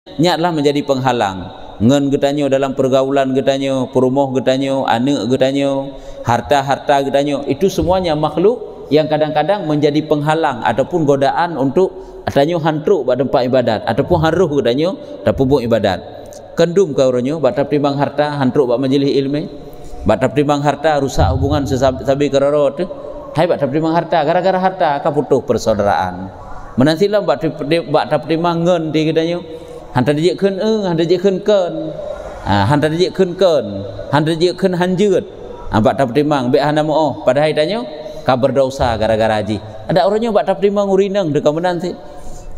nyatlah menjadi penghalang ngen getanyo dalam pergaulan getanyo, perumoh getanyo, anak getanyo, harta-harta getanyo, itu semuanya makhluk yang kadang-kadang menjadi penghalang ataupun godaan untuk getanyo hantruk pada tempat ibadat ataupun haruh getanyo dak pubuk ibadat. Kendum kau ronyo batap timbang harta hantruk bak majlis ilmu, batap timbang harta rusak hubungan sesabi keroro tu. Hai batap timbang harta, gara-gara harta ka putus persaudaraan. Menantilah batap timbang ngen di getanyo. Hantar dia khun hantar dia khun ken, hantar dia khun ken, hantar dia khun hanjut. Bak tap timang be hana mo pada hari tanyo ka berdosa gara-gara haji. Ada orangnya bak tap timang urinang dekat menanti.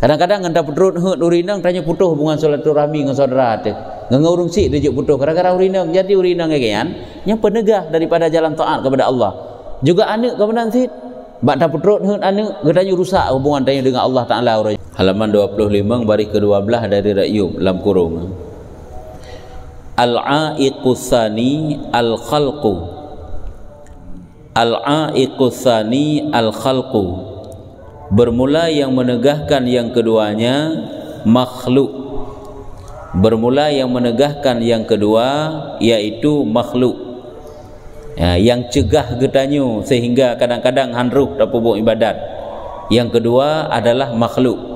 Kadang-kadang ngenda putrut hut urinang tanya putus hubungan silaturahmi dengan saudara tu. Ngurung si dia putus gara-gara urinang. Jadi urinang kagian yang penegah daripada jalan taat kepada Allah. Juga anak ke menanti bak tap putrut hut anak ngetanya rusak hubungan tanya dengan Allah Taala orang. Halaman 25 baris ke-12 dari Ra'yub dalam kurung. Al-a'iqus tsani al-khalqu. Al-a'iqus tsani al-khalqu. Bermula yang menegahkan yang keduanya makhluk. Bermula yang menegahkan yang kedua yaitu makhluk. Ya, yang cegah getanyo sehingga kadang-kadang hanruh dan pubuk ibadat. Yang kedua adalah makhluk.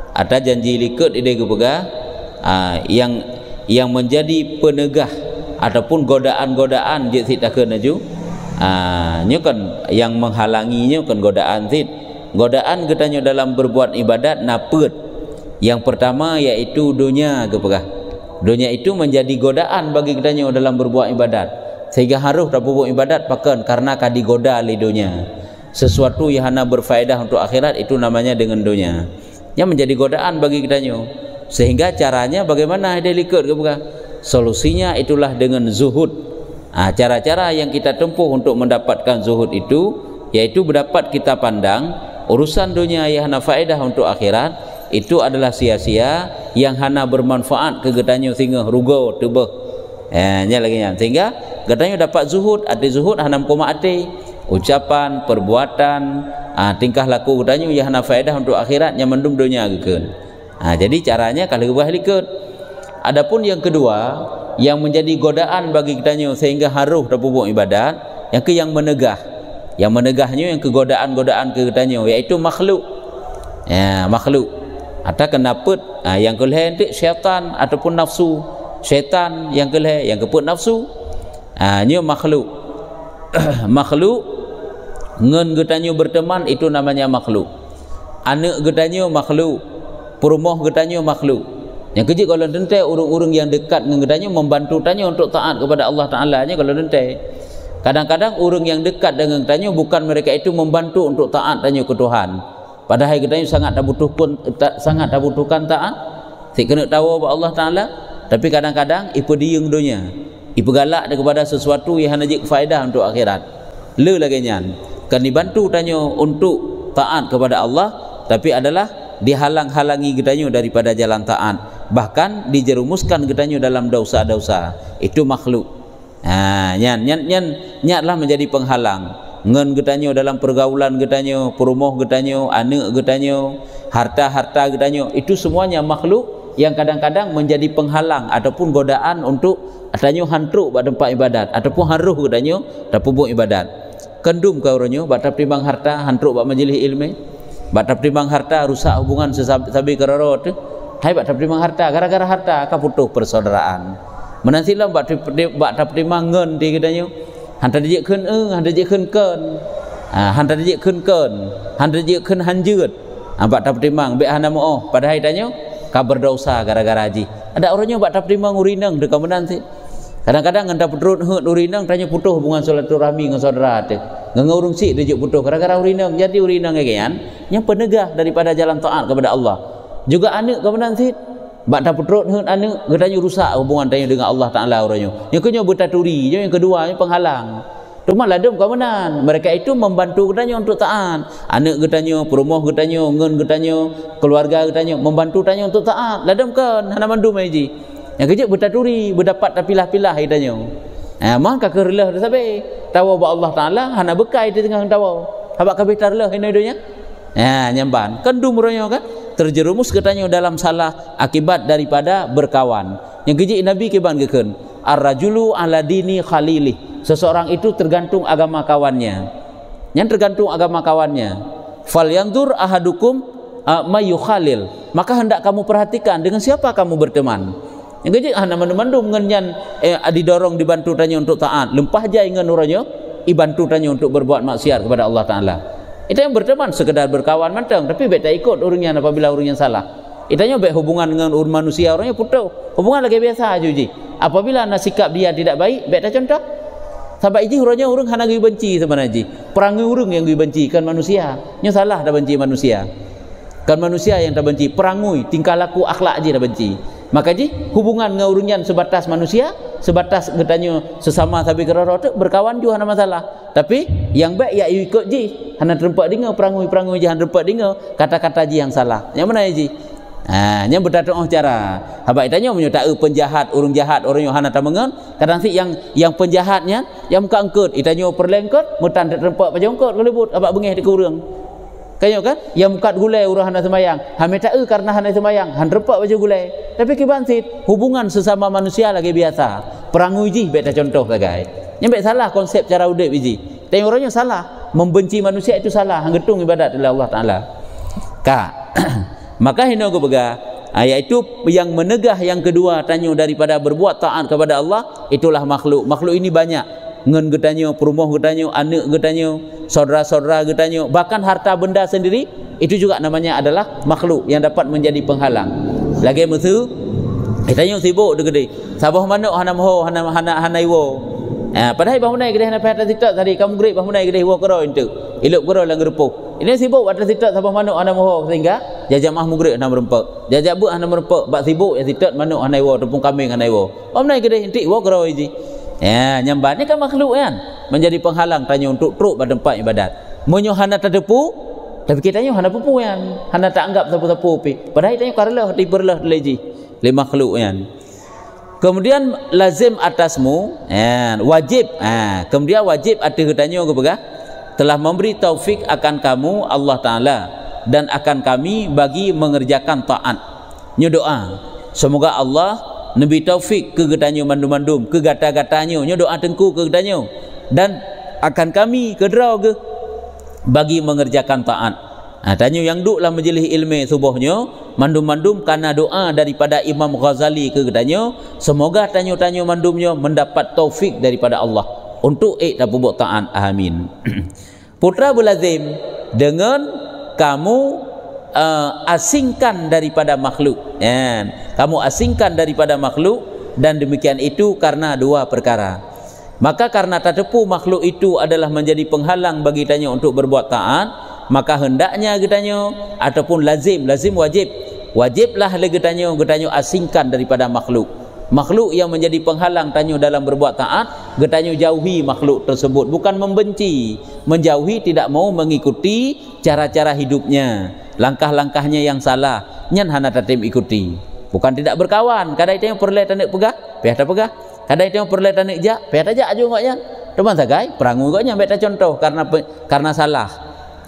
Ada janji likut ide kepegah yang menjadi penegah ataupun godaan-godaan je sit tak kena ju nyo kan yang menghalanginya kan godaan sit. Godaan getanyo dalam berbuat ibadat naput. Yang pertama yaitu dunia kepegah. Dunia itu menjadi godaan bagi getanyo dalam berbuat ibadat. Sehingga harus tak berbuat ibadat pakan karena kadigoda oleh dunia. Sesuatu yang hanya berfaedah untuk akhirat itu namanya dengan dunia. Yang menjadi godaan bagi kitanyo. Sehingga caranya bagaimana dia likut ke bukan? Solusinya itulah dengan zuhud. Cara-cara yang kita tempuh untuk mendapatkan zuhud itu yaitu mendapat kita pandang urusan dunia yang hana faedah untuk akhirat itu adalah sia-sia yang hana bermanfaat ke kitanyo sehingga rugo tebeh. Sehingga kitanyo dapat zuhud, ada zuhud hana koma ati ucapan, perbuatan, tingkah laku getanyo yang hana faedah untuk akhirat yang mendum dunia gekeun. Jadi caranya kalau ubah likut. Adapun yang kedua yang menjadi godaan bagi getanyo sehingga haruh dan pubuk ibadat, yang menegah. Yang menegahnya yang kegodaan-godaan ke getanyo yaitu makhluk. Makhluk. Atau kenaput yang keleh nanti syaitan ataupun nafsu. Syaitan yang keleh yang keput nafsu. Nyo makhluk. Makhluk ngen getanyo berteman itu namanya makhluk. Anak getanyo makhluk, perumoh getanyo makhluk. Yang kecil kalau dente urung-urung yang dekat dengan getanyo membantu tanyo untuk taat kepada Allah Taala nya kalau dente. Kadang-kadang urung yang dekat dengan getanyo bukan mereka itu membantu untuk taat tanyo ke Tuhan. Padahal getanyo sangat tak butuhkan taat. Si kena tahu bahwa Allah Taala, tapi kadang-kadang ipu dieng dunia. Ipu galak kepada sesuatu yang hanya jik faedah untuk akhirat. Le lagi nyan. Kan dibantu tanyo untuk taat kepada Allah tapi adalah dihalang-halangi getanyo daripada jalan taat, bahkan dijerumuskan getanyo dalam dosa-dosa. Itu makhluk. Nyatlah menjadi penghalang ngen getanyo dalam pergaulan getanyo, perumoh getanyo, anak getanyo, harta-harta getanyo, itu semuanya makhluk yang kadang-kadang menjadi penghalang ataupun godaan untuk getanyo hantruk pada tempat ibadat ataupun haruh getanyo dan pubuk ibadat. Kendum kau ronyo batap timbang harta hantruk bak majlis ilmu, batap timbang harta rusak hubungan sesabi keroro tu. Hai batap timbang harta, gara-gara harta ka putus persaudaraan. Menantilah batap timbang ngen di getanyo. Hantar dia khun hantar dia khun ken, hantar dia khun ken, hantar dia khun hanjut. Batap timbang be hana mo pada hari tanyo ka berdosa gara-gara haji. Ada orangnya batap timbang urinang dekat menanti. Kadang-kadang ngenda putrut hut urinang tanya putus hubungan silaturahmi dengan saudara tu. Ngurung si dia putus gara-gara urinang. Jadi urinang kagian yang penegah daripada jalan taat kepada Allah. Juga anak ke menanti bak ta putrut hut anak getanyo rusak hubungan tanya dengan Allah Taala orangnya. Yang kedua bertaturi, yang kedua penghalang. Cuma ladem ke menan. Mereka itu membantu getanyo untuk taat. Anak getanyo, perumoh getanyo, ngen getanyo, keluarga getanyo membantu tanyo untuk taat. Ladem kan hana mandu meji. Yang kecil bertaturi, berdapat tapilah-pilah hidanyo. Maka kerelah sabe. Tahu bahwa Allah Taala hana bekai di tengah tahu. Habak kabeh tarlah hina dunia. Nyamban. Kendum ronyo kan. terjerumus katanya dalam salah akibat daripada berkawan. Yang kejik Nabi keban geken ar-rajulu ala dini khalilih, seseorang itu tergantung agama kawannya. Yang tergantung agama kawannya, fal yanzur ahadukum mayukhalil, maka hendak kamu perhatikan dengan siapa kamu berteman. Yang kejik hana mandu-mandu ngenyan didorong dibantu tanya untuk taat, lempah aja ingan nuranyo ibantu tanya untuk berbuat maksiat kepada Allah Taala. Itu yang berteman sekedar berkawan mantang, tapi bet tak ikut urungnya apabila urungnya salah. Itanya bet hubungan dengan manusia orangnya putus. Hubungan lagi biasa aja. Apabila sikap dia tidak baik, bet tak contoh. Sebab iji urangnya urung hana gui benci sebenarnya. Perangai urung yang gui benci kan manusia. Nya salah dah benci manusia. Kan manusia yang tak benci, perangui tingkah laku akhlak aja dah benci. Maka ji hubungan dengan urungnya sebatas manusia, sebatas katanya sesama sabi kerara tu berkawan juga hana masalah. Tapi yang baik ya ikut ji, hana terempat dengar perangui ji hana terempat dengar kata-kata ji yang salah. Yang mana ji? Yang berdatang cara. Habaq itanya menyutak penjahat, urung jahat, orang yang hana tamangan. Kadang si yang penjahatnya yang muka angkut, itanya perlengkot, mutan terempat pajang angkut kelebut, habaq bengih di kurang. Kayo kan? Yang mukat gulai urang hana semayang. Hame tak karena hana semayang, han repak baju gulai. Tapi kibansit hubungan sesama manusia lagi biasa. Perangui ji beta contoh sagai. Yang bet salah konsep cara udip ji. Tapi orangnya salah, membenci manusia itu salah, hanggetung ibadat oleh Allah Taala. Maka hina go bega, iaitu yang menegah yang kedua tanyo daripada berbuat taat kepada Allah, itulah makhluk. Makhluk ini banyak. Ngen getanyo, perumah getanyo, anak getanyo, saudara-saudara getanyo, bahkan harta benda sendiri itu juga namanya adalah makhluk yang dapat menjadi penghalang. Lagi musuh getanyo sibuk degede. Sabah mana hana moho hana iwo. Padahal bahu naik gede hana pahata sitak tadi kamu grip bahu naik gede iwo kero entuk. Iluk kero lang gerupuh. Ini sibuk atas sitak sabah mana hana moho sehingga jajak mah mugrek hana merempek. Jajak bu hana merempek, bak sibuk ya sitak mana hana iwo tepung kambing hana iwo. Bahu naik gede entik iwo kero iji. Nyambat ni kan makhluk kan menjadi penghalang tanya untuk truk pada tempat ibadat. Menyo hana terdepu, tapi kita nyo hana pupu kan, hana tak anggap siapa-siapa pi. Padahal tanya karlah diberlah leji le makhluk kan. Kemudian lazim atasmu, wajib. Kemudian wajib ada katanya kepada telah memberi taufik akan kamu Allah Taala dan akan kami bagi mengerjakan taat. Nyo doa, semoga Allah Nabi taufik ke getanyo mandum-mandum ke gata-gatanyo nyo doa tengku ke getanyo dan akan kami kedrau ke bagi mengerjakan taat. Tanyo yang duklah majlis ilmu subuhnya mandum-mandum karena doa daripada Imam Ghazali ke getanyo, semoga tanyo-tanyo mandumnya mendapat taufik daripada Allah untuk tak buat taat. Amin. Putra belazim dengan kamu asingkan daripada makhluk. Kamu asingkan daripada makhluk, dan demikian itu karena dua perkara. Maka karena tertepu makhluk itu adalah menjadi penghalang bagi tanya untuk berbuat taat, maka hendaknya getanyo ataupun lazim wajiblah getanyo asingkan daripada makhluk. Makhluk yang menjadi penghalang tanyo dalam berbuat taat, getanyo jauhi makhluk tersebut. Bukan membenci, menjauhi, tidak mau mengikuti cara-cara hidupnya, langkah-langkahnya yang salah, nyan hana tatim ikuti. Bukan tidak berkawan, kadang itu yang perlu tanik pegah, pihak tak pegah. Kadang itu yang perlu tanik jak, pihak tak jak juga nya. Teman sagai, perangu gaknya beta contoh karena salah.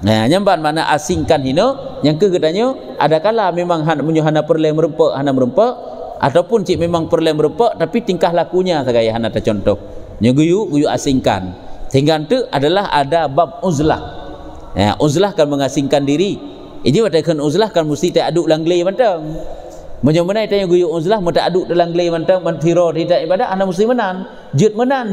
Nyamban mana asingkan hino, yang kegetanyo adakala memang hana perlu merempek, ataupun cik memang perlu merempek tapi tingkah lakunya sagai hana tak contoh. Guyu asingkan. Sehingga itu adalah ada bab uzlah. Uzlah kan mengasingkan diri. Ini watakan uzlah kan mesti tak aduk langlei mantang. Menjamana itu yang guyu uzlah mata aduk dalam langlei mantang mentiro tidak ibadah anda mesti menan.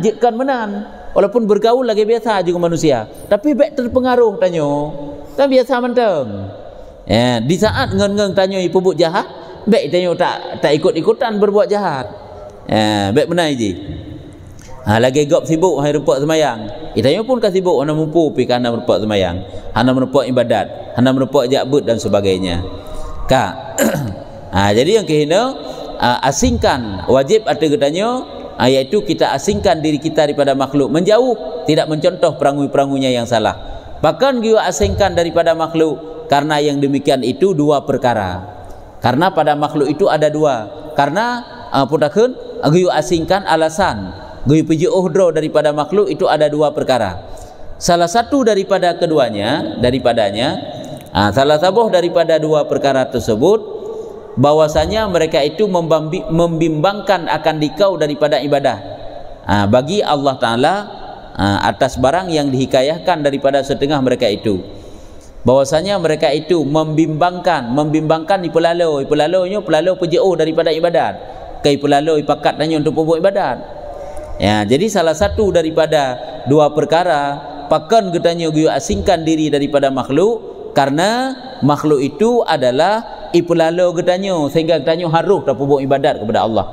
Jitkan menan. Walaupun bergaul lagi biasa juga manusia. Tapi baik terpengaruh tanyo. Kan biasa mantang. Di saat ngeng tanyo pebuk jahat, baik tanyo tak ikut-ikutan berbuat jahat. Baik benar je. Lagi gop sibuk hai rempak semayang. Itanya pun kan sibuk hana mumpu pi kana merempak semayang, hana merempak ibadat, hana merempak jabut dan sebagainya. Jadi yang kehina asingkan wajib ada getanyo, iaitu kita asingkan diri kita daripada makhluk, menjauh, tidak mencontoh perangu-perangunya yang salah. Bahkan kita asingkan daripada makhluk karena yang demikian itu dua perkara. Karena pada makhluk itu ada dua. Karena putakeun kita asingkan alasan gui puji uhdro daripada makhluk itu ada dua perkara. Salah satu daripadanya Salah satu daripada dua perkara tersebut, bahwasanya mereka itu membimbangkan akan dikau daripada ibadah bagi Allah Ta'ala atas barang yang dihikayahkan daripada setengah mereka itu. Bahwasanya mereka itu membimbangkan di pelalau pejauh daripada ibadat, kai pelalau pakat hanya untuk pokok ibadat. Jadi salah satu daripada dua perkara pakan katanya guyu asingkan diri daripada makhluk, karena makhluk itu adalah ipelalau katanya sehingga katanya harus dah pokok ibadat kepada Allah.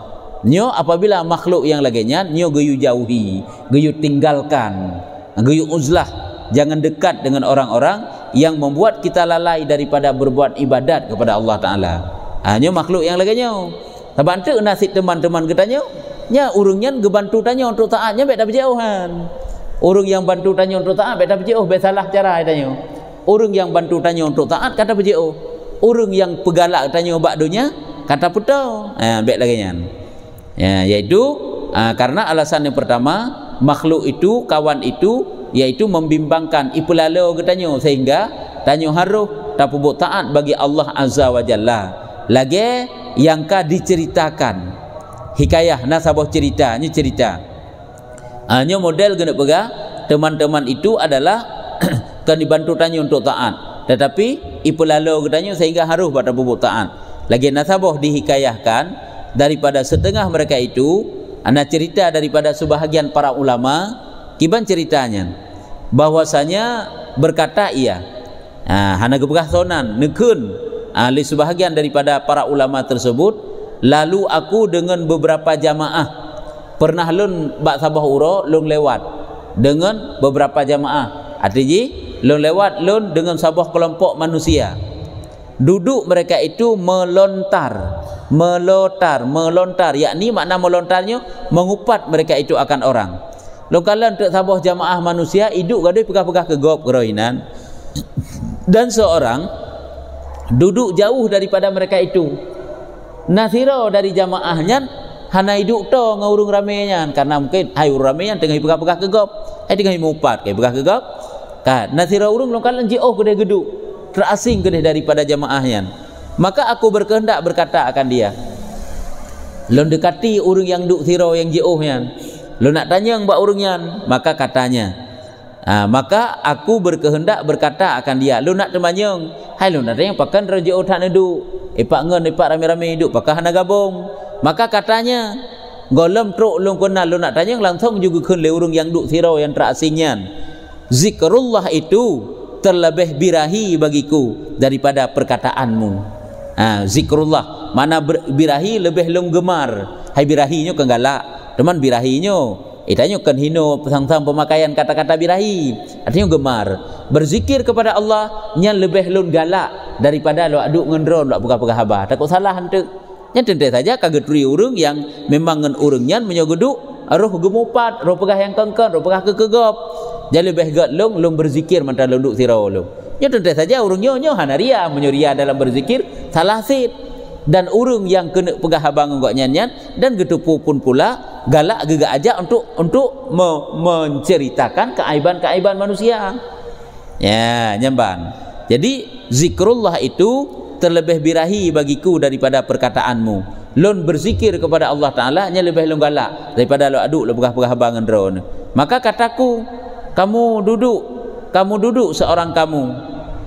Nyo apabila makhluk yang lainnya nyo guyu jauhi, guyu tinggalkan, guyu uzlah, jangan dekat dengan orang-orang yang membuat kita lalai daripada berbuat ibadat kepada Allah Ta'ala. Hanya makhluk yang lainnya. Sebab itu nasib teman-teman katanya, nya urungnya gebantu tanya untuk taatnya baik dah berjauhan. Orang yang bantu tanya untuk taat baik dah berjauh, baik salah cara tanya. Orang yang bantu tanya untuk taat kata berjauh. Orang yang pegalak tanya bak dunia kata putau. Baik lagi nya. Yaitu karena alasan yang pertama, makhluk itu, kawan itu, yaitu membimbangkan ipelalau katanya sehingga tanya haruh tak pubuk taat bagi Allah Azza wa Jalla. Lagi yang ka diceritakan hikayah nasabah ceritanya cerita. Hanya model kena pegah teman-teman itu adalah kan dibantu tanya untuk taat, tetapi ipelalau katanya sehingga haruh pada pubuk taat. Lagi nasabah dihikayahkan daripada setengah mereka itu, anak cerita daripada sebahagian para ulama kiban ceritanya bahwasanya berkata ia hana gebegah sonan nekun ahli sebahagian daripada para ulama tersebut, lalu aku dengan beberapa jamaah pernah lun bak sabah uro lun lewat dengan beberapa jamaah, artinya lun lewat lun dengan sabah kelompok manusia, duduk mereka itu melontar, yakni makna melontarnya mengupat mereka itu akan orang. Lokalan untuk sabah jamaah manusia hidup gadai pegah-pegah ke gop kerohinan, dan seorang duduk jauh daripada mereka itu. Nasira dari jamaahnya hana hidup to ngaurung ramenya, karena mungkin hai urung ramenya tengah pegah-pegah ke gop, tengah mupat ke pegah ke gop. Nasira urung lokalan jauh kedai geduk, terasing kedai daripada jamaahnya. Maka aku berkehendak berkata akan dia, lon dekati urung yang duk sira yang jauhnya, lo nak tanya mbak urungnya, maka katanya, maka aku berkehendak berkata akan dia, lo nak temanyang, hai lo nak tanya pakan raja otak nedu, epak ngen epak rame-rame hidup, pakai hana gabung. Maka katanya, golem truk lo kenal, lo nak tanya langsung juga kun le urung yang duk sirau yang terasingnya. Zikrullah itu terlebih birahi bagiku daripada perkataanmu. Zikrullah mana birahi lebih long gemar, hai birahinya kegalak. Teman birahinya itanya kan hino sang-sang pemakaian kata-kata birahi, artinya gemar berzikir kepada Allah nya lebih lun galak daripada lo aduk ngendron lo buka-buka habah. Takut salah hante nya tentu saja kagetri urung yang memang ngen urungnya menyogeduk roh gemupat, roh pegah yang kengken, roh pegah kekegop, jadi lebih gat long berzikir mantan lunduk sirau lo nya tentu saja urungnya hanaria menyoria dalam berzikir salah sit. Dan urung yang kena pegah habang enggak nyanyian dan getupu pun pula galak gegak aja untuk menceritakan keaiban-keaiban manusia. Ya, nyamban. Jadi zikrullah itu terlebih birahi bagiku daripada perkataanmu. Lon berzikir kepada Allah Ta'ala nya lebih lon galak daripada lo aduk lo pegah-pegah habang ndron. Maka kataku, kamu duduk seorang kamu.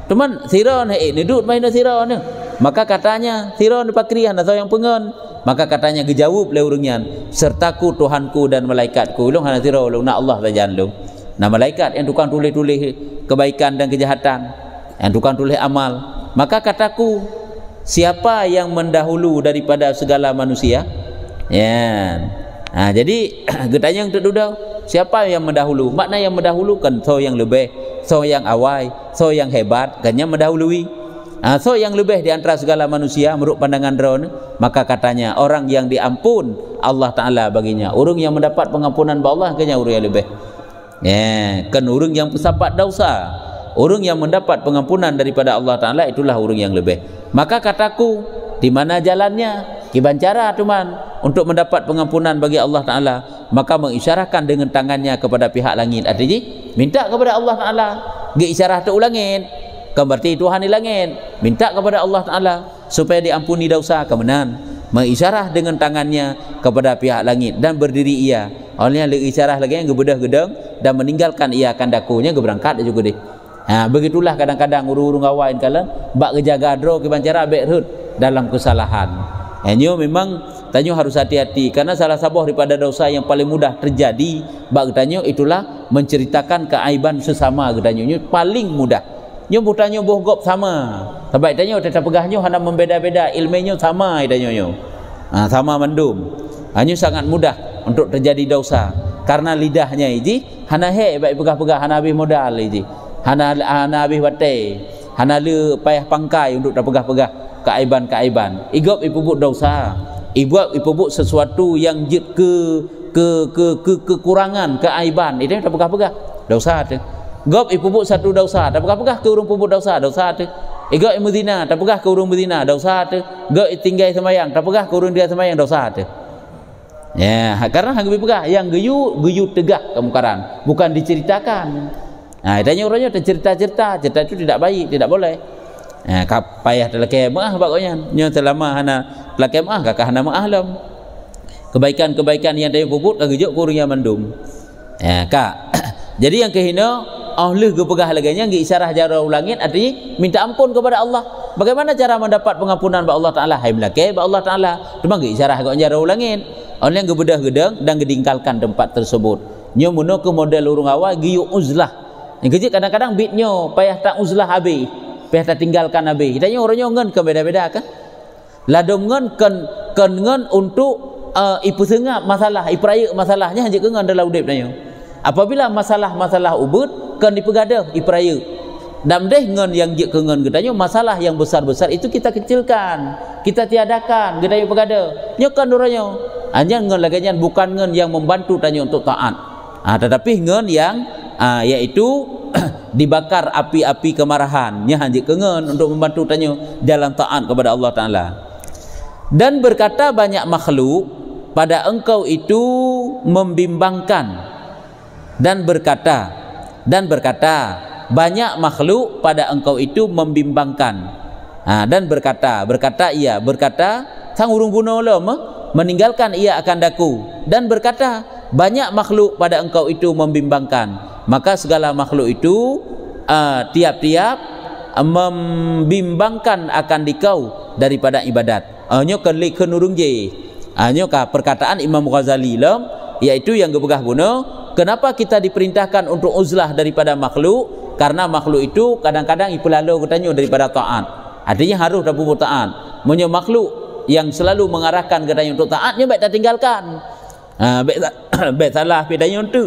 Teman siron duduk main siron. Maka katanya siron dipakrian atau yang pengen. Maka katanya gejawab le urungnya, sertaku Tuhanku dan malaikatku. Long hana siron long na Allah saja long. Nah malaikat yang tukang tulis-tulis kebaikan dan kejahatan, yang tukang tulis amal. Maka kataku, siapa yang mendahulu daripada segala manusia? Ya. Nah, jadi getanya yang terdudau, siapa yang mendahulu? Makna yang mendahulukan so yang lebih, so yang awal, so yang hebat, kannya mendahului. So yang lebih di antara segala manusia menurut pandangan drone, maka katanya orang yang diampun Allah Ta'ala baginya, orang yang mendapat pengampunan Allah kanya orang yang lebih. Kan orang yang pesapat dosa, orang yang mendapat pengampunan daripada Allah Ta'ala itulah orang yang lebih. Maka kataku, di mana jalannya? Kiban cara teman untuk mendapat pengampunan bagi Allah Ta'ala. Maka mengisyarahkan dengan tangannya kepada pihak langit, artinya minta kepada Allah Ta'ala. Ge isyarah tu ulangin. kan berarti Tuhan di langit minta kepada Allah Ta'ala supaya diampuni dosa, kemudian mengisyarah dengan tangannya kepada pihak langit dan berdiri ia. Olehnya isyarah lagi yang gebedah gedeng dan meninggalkan ia akan dakunya berangkat juga deh. Begitulah kadang-kadang urung-urung awain kalian bak kejaga dro ke bancara bekrut dalam kesalahan. Hanya memang tanyo harus hati-hati karena salah satu daripada dosa yang paling mudah terjadi bak tanyo itulah menceritakan keaiban sesama tanyo paling mudah. Nyo butanyo bohgop sama. Sebab tanyo tetap pegahnya hendak membeda-beda, ilmunya sama tanyo. Sama mendum. Hanya sangat mudah untuk terjadi dosa karena lidahnya ini hana he baik pegah-pegah hana habis modal ini. Hana habis batai. Hana le payah pangkai untuk pegah-pegah keaiban-keaiban. Igop ipubut dosa. Ipubut sesuatu yang kekurangan, keaiban. Itu tak pegah-pegah. Dosa tu. Gop ipubut satu dosa, tak pegah-pegah ke urung pubut dosa tu. Igop imuzina, tak pegah ke urung muzina, dosa tu. Gop tinggal semayang, tak pegah ke urung dia semayang, dosa tu. Ya, karena hang pegah yang geyu tegah kemungkaran, bukan diceritakan. Tanya orangnya cerita-cerita itu tidak baik, tidak boleh. Payah telake maah pokoknya. Nyo selama hana telake maah kakak hana maah lam. Kebaikan-kebaikan yang dia puput kagejuk kurang yang mendum. Kak. Jadi yang kehina Allah gepegah laganya ngi isyarah jara ulangin artinya minta ampun kepada Allah. Bagaimana cara mendapat pengampunan ba Allah Taala? Hai melake ba Allah Taala. Cuma ngi isyarah kok jara ulangin. Orang yang gebedah gedeng dan gedingkalkan tempat tersebut. Nyo muno ke model urung awal giyu uzlah. Yang kecil kadang-kadang bitnyo payah tak uzlah habis. Payah tak tinggalkan habis. Kita orangnya ngen ke beda-beda kan? Ladom ngen kan ngen untuk ipu sengap masalah, ipraya masalahnya hanya ke ngen dalam udip nyo. Apabila masalah-masalah ubud kan dipegadah ipraya. Dan deh ngen yang je ke ngen gedanyo masalah yang besar-besar itu kita kecilkan, kita tiadakan gedanyo pegadah. Nyokan orangnya. Hanya ngen laganya bukan ngen yang membantu tanyo untuk taat. Tetapi ngen yang yaitu dibakar api-api kemarahan. Nya hanya kengen untuk membantu tanyo dalam taat kepada Allah Taala. Dan berkata banyak makhluk pada engkau itu membimbangkan. Dan berkata banyak makhluk pada engkau itu membimbangkan. Dan berkata sang urung bunuh meninggalkan ia akan daku. Dan berkata banyak makhluk pada engkau itu membimbangkan. Maka segala makhluk itu tiap-tiap membimbangkan akan dikau daripada ibadat. Nyo kelik kenurung je. Nyo ka perkataan Imam Ghazali yaitu yang gepegah guna. Kenapa kita diperintahkan untuk uzlah daripada makhluk? Karena makhluk itu kadang-kadang ipelalu katanya daripada taat. Artinya harus dapat taat. Menyo makhluk yang selalu mengarahkan katanya untuk taatnya baik tak tinggalkan. Baik salah bedanya tu.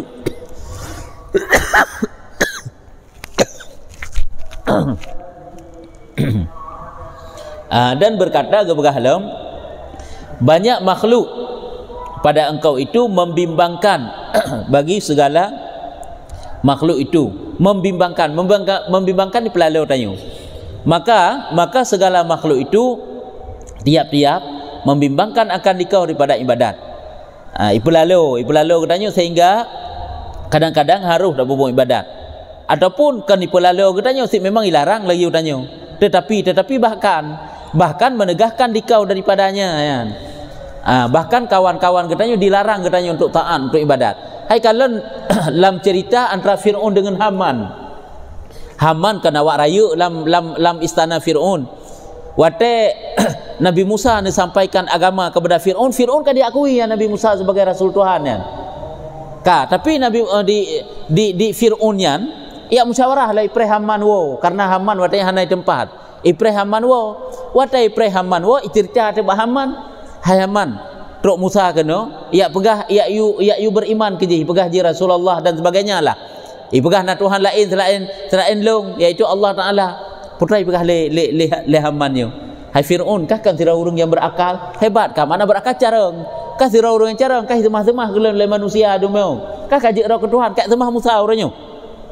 Dan berkata gepegah halam banyak makhluk pada engkau itu membimbangkan bagi segala makhluk itu membimbangkan di pelalau tanyo. Maka segala makhluk itu tiap-tiap membimbangkan akan dikau daripada ibadat. Ipelalau katanya sehingga kadang-kadang harus dak bubuh ibadat. Ataupun kan ipelalau katanya memang dilarang lagi katanya. Tetapi bahkan menegahkan dikau daripadanya ya. Bahkan kawan-kawan katanya dilarang katanya untuk taat untuk ibadat. Hai kalian lam cerita antara Fir'aun dengan Haman. Haman kan awak raya lam istana Fir'aun. Wate Nabi Musa ni sampaikan agama kepada Fir'aun. Fir'aun kan diakui ya Nabi Musa sebagai Rasul Tuhan ya. Tapi Nabi di Fir'aun yan ia musyawarah lah ipre Haman wo karena Haman wate hanai tempat. Ipre Haman wo wate ipre Haman wo itirta te Haman. Hai Haman, truk Musa kena, ia pegah ia beriman ke je, pegah je Rasulullah dan sebagainya lah. Pegah na Tuhan lain selain long, iaitu Allah Taala. Putra pegah le Haman yo. Hai Fir'aun, kah kan sira urang yang berakal? Hebat kah mana berakal careng? Kah sira urang yang careng, kah semah-semah gelan le manusia dumeu. Kah kajik ro ke Tuhan, kak semah Musa uranyo.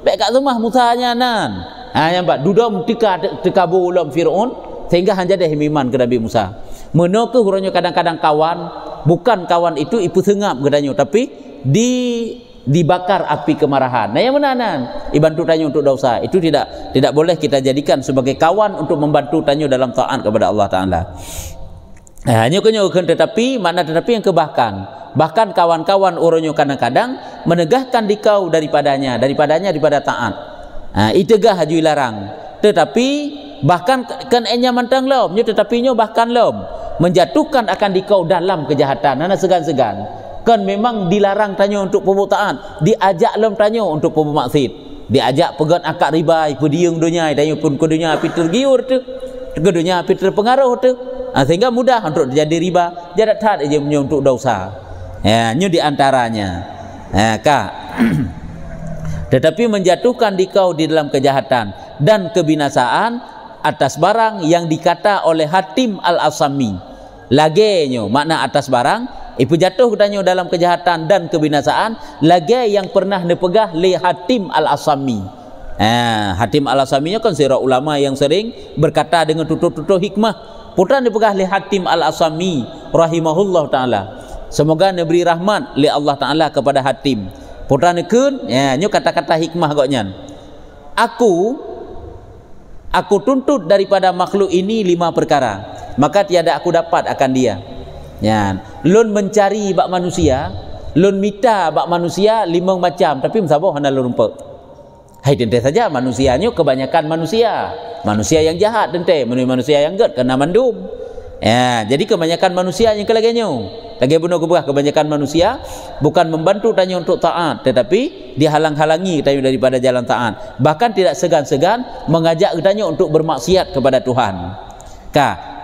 Baik kak semah Musa nya nan. Yang bak dudom tika bulam Fir'aun sehingga hanya deh iman ke Nabi Musa. Menoke huranya kadang-kadang kawan, bukan kawan itu ipu sengap gedanyo, tapi dibakar api kemarahan. Nah, yang menahan dibantu tanyo untuk dosa itu tidak boleh kita jadikan sebagai kawan untuk membantu tanyo dalam taat kepada Allah Taala. Hanya kenyokan tetapi yang bahkan kawan-kawan uronyo kadang-kadang menegahkan dikau daripada taat. Itegah haju larang. Tetapi bahkan kan enya mantang lom, tetapi nyo bahkan lom menjatuhkan akan dikau dalam kejahatan. Nana segan-segan. Kan memang dilarang tanyo untuk perbuat taat, diajak lom tanyo untuk perbuat maksiat. Diajak pegat akak riba, pediung dunia, tanyo pun ke dunia api tergiur tu. Ke dunia api terpengaruh tu. Sehingga mudah untuk jadi riba, jadak taat aja untuk dosa. Ya, nyo di antaranya. Kak. Tetapi menjatuhkan dikau di dalam kejahatan dan kebinasaan atas barang yang dikata oleh Hatim Al-Asami. Lagenyo makna atas barang ipu jatuh tanyo dalam kejahatan dan kebinasaan lagi yang pernah dipegah li Hatim Al-Asami. Hatim Al-Asami kan seorang ulama yang sering berkata dengan tutur-tutur hikmah. Putra dipegah li Hatim Al-Asami rahimahullah taala. Semoga diberi rahmat li Allah taala kepada Hatim. Putra nekun nyo kata-kata hikmah goknyan. Aku tuntut daripada makhluk ini 5 perkara, maka tiada aku dapat akan dia. Lun mencari bak manusia, lun minta bak manusia 5 macam, tapi msabah hana lun rumpek. Hai tente saja manusianya kebanyakan manusia yang jahat tente, manusia yang ged kena mandum. Jadi kebanyakan manusia yang kelagenyo. Lagi bunuh keberah kebanyakan manusia bukan membantu tanyo untuk taat, tetapi dihalang-halangi tanyo daripada jalan taat. Bahkan tidak segan-segan mengajak tanyo untuk bermaksiat kepada Tuhan.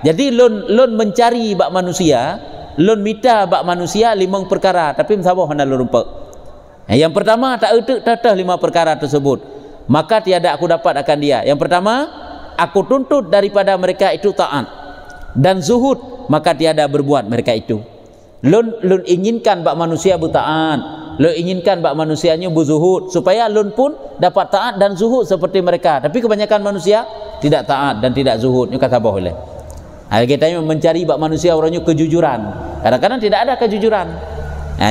Jadi lun mencari bak manusia, lun minta bak manusia 5 perkara, tapi msabah hana lun rumpek. Yang pertama tak 5 perkara tersebut, maka tiada aku dapat akan dia. Yang pertama, aku tuntut daripada mereka itu taat dan zuhud, maka tiada berbuat mereka itu. Lun inginkan bak manusia bertaat, lun inginkan bak manusianya berzuhud supaya lun pun dapat taat dan zuhud seperti mereka. Tapi kebanyakan manusia tidak taat dan tidak zuhud. Ini kata boleh. Kita mencari bak manusia orangnya kejujuran. Kadang-kadang tidak ada kejujuran.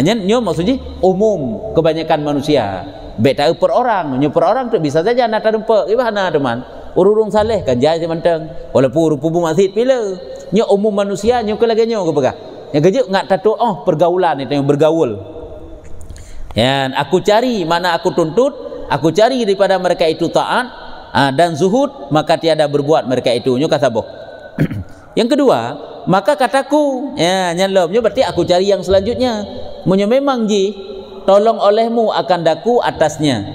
Nyo maksudnya umum kebanyakan manusia. Beta per orang tu bisa saja nak terempak. Gimana teman? Urung saleh kan jaya si manteng. Walaupun rupu maksiat pila. Nyo umum manusia nyo ke lagi nyo ke begah. Yang kerja ngat tato pergaulan itu yang bergaul. Aku cari mana aku tuntut, aku cari daripada mereka itu taat dan zuhud, maka tiada berbuat mereka itu. Nyo kata boh. Yang kedua, maka kataku, nyalom nyo berarti aku cari yang selanjutnya. Munyo memang ji tolong olehmu akan daku atasnya